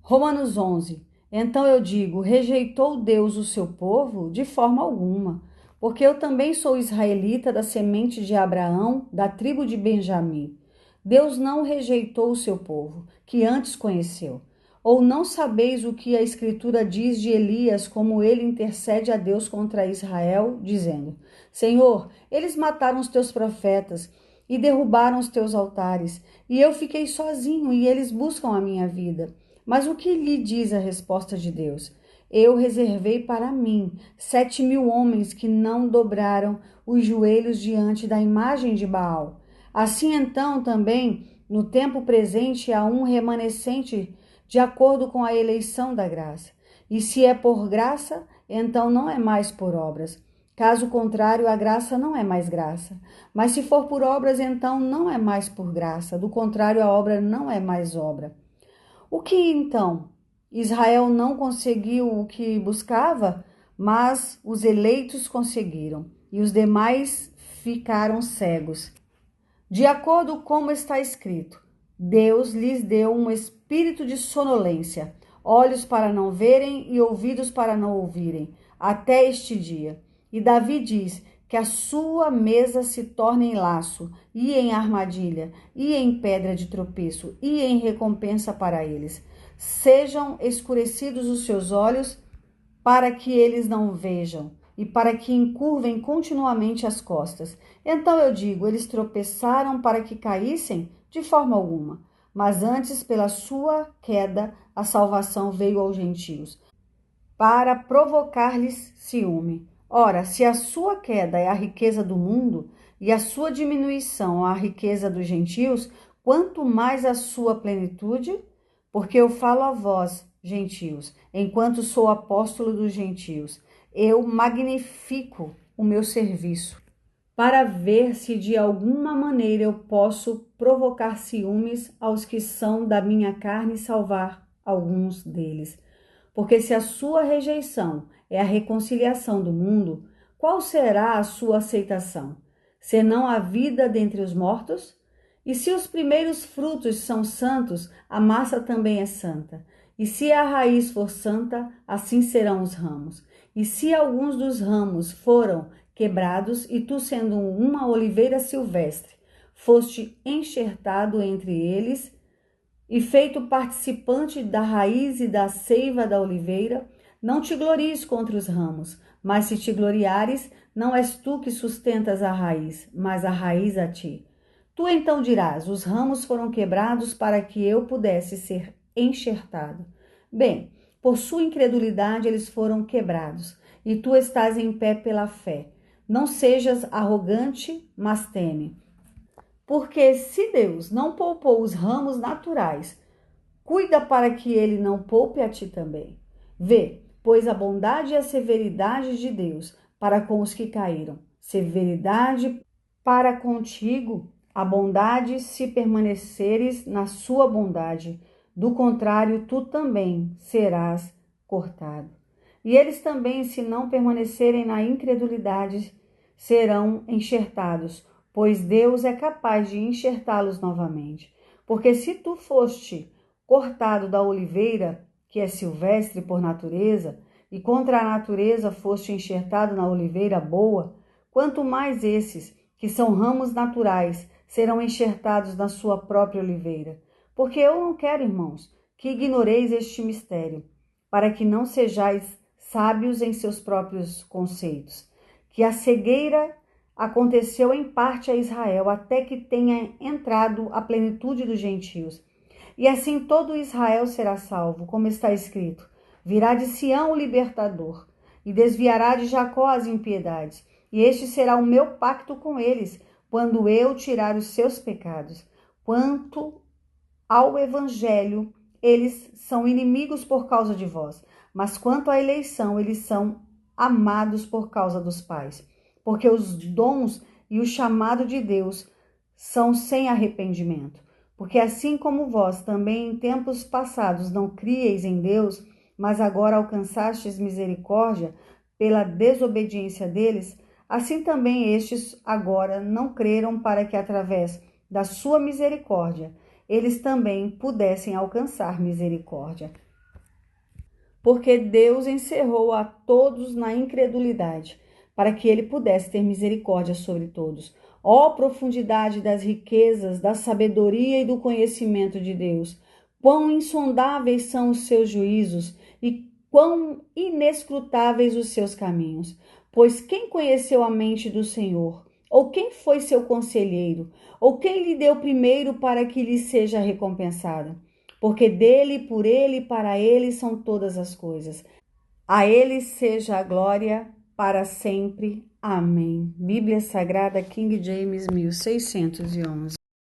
Romanos 11. Então eu digo, rejeitou Deus o seu povo? De forma alguma, porque eu também sou israelita da semente de Abraão, da tribo de Benjamim. Deus não rejeitou o seu povo, que antes conheceu. Ou não sabeis o que a Escritura diz de Elias, como ele intercede a Deus contra Israel, dizendo: Senhor, eles mataram os teus profetas e derrubaram os teus altares, e eu fiquei sozinho, e eles buscam a minha vida. Mas o que lhe diz a resposta de Deus? Eu reservei para mim 7.000 homens que não dobraram os joelhos diante da imagem de Baal. Assim então também, no tempo presente, há um remanescente de acordo com a eleição da graça. E se é por graça, então não é mais por obras. Caso contrário, a graça não é mais graça. Mas se for por obras, então não é mais por graça. Do contrário, a obra não é mais obra. O que então? Israel não conseguiu o que buscava, mas os eleitos conseguiram, e os demais ficaram cegos. De acordo com como está escrito, Deus lhes deu um espírito de sonolência, olhos para não verem e ouvidos para não ouvirem, até este dia. E Davi diz que a sua mesa se torne em laço, e em armadilha, e em pedra de tropeço, e em recompensa para eles. Sejam escurecidos os seus olhos, para que eles não vejam, e para que encurvem continuamente as costas. Então eu digo, eles tropeçaram para que caíssem? De forma alguma. Mas antes, pela sua queda, a salvação veio aos gentios, para provocar-lhes ciúme. Ora, se a sua queda é a riqueza do mundo, e a sua diminuição a riqueza dos gentios, quanto mais a sua plenitude? Porque eu falo a vós, gentios, enquanto sou apóstolo dos gentios, eu magnifico o meu serviço, para ver se de alguma maneira eu posso provocar ciúmes aos que são da minha carne e salvar alguns deles. Porque se a sua rejeição é a reconciliação do mundo, qual será a sua aceitação? Senão a vida dentre os mortos? E se os primeiros frutos são santos, a massa também é santa. E se a raiz for santa, assim serão os ramos. E se alguns dos ramos foram quebrados, e tu, sendo uma oliveira silvestre, foste enxertado entre eles, e feito participante da raiz e da seiva da oliveira, não te glories contra os ramos, mas se te gloriares, não és tu que sustentas a raiz, mas a raiz a ti. Tu então dirás, os ramos foram quebrados para que eu pudesse ser enxertado. Bem, por sua incredulidade eles foram quebrados, e tu estás em pé pela fé. Não sejas arrogante, mas teme. Porque se Deus não poupou os ramos naturais, cuida para que ele não poupe a ti também. Vê, pois a bondade e a severidade de Deus para com os que caíram. Severidade para contigo, a bondade se permaneceres na sua bondade. Do contrário, tu também serás cortado. E eles também, se não permanecerem na incredulidade, serão enxertados, pois Deus é capaz de enxertá-los novamente. Porque se tu foste cortado da oliveira, que é silvestre por natureza, e contra a natureza foste enxertado na oliveira boa, quanto mais esses, que são ramos naturais, serão enxertados na sua própria oliveira. Porque eu não quero, irmãos, que ignoreis este mistério, para que não sejais sábios em seus próprios conceitos, que a cegueira aconteceu em parte a Israel, até que tenha entrado a plenitude dos gentios. E assim todo Israel será salvo, como está escrito: virá de Sião o libertador, e desviará de Jacó as impiedades. E este será o meu pacto com eles, quando eu tirar os seus pecados. Quanto ao evangelho, eles são inimigos por causa de vós, mas quanto à eleição, eles são amados por causa dos pais. Porque os dons e o chamado de Deus são sem arrependimento. Porque assim como vós também em tempos passados não crieis em Deus, mas agora alcançastes misericórdia pela desobediência deles, assim também estes agora não creram, para que através da sua misericórdia eles também pudessem alcançar misericórdia. porque Deus encerrou a todos na incredulidade, para que ele pudesse ter misericórdia sobre todos. Ó profundidade das riquezas, da sabedoria e do conhecimento de Deus! Quão insondáveis são os seus juízos e quão inescrutáveis os seus caminhos! Pois quem conheceu a mente do Senhor? Ou quem foi seu conselheiro? Ou quem lhe deu primeiro para que lhe seja recompensado? Porque dele, por ele e para ele são todas as coisas. A ele seja a glória para sempre. Amém. Bíblia Sagrada King James 1611.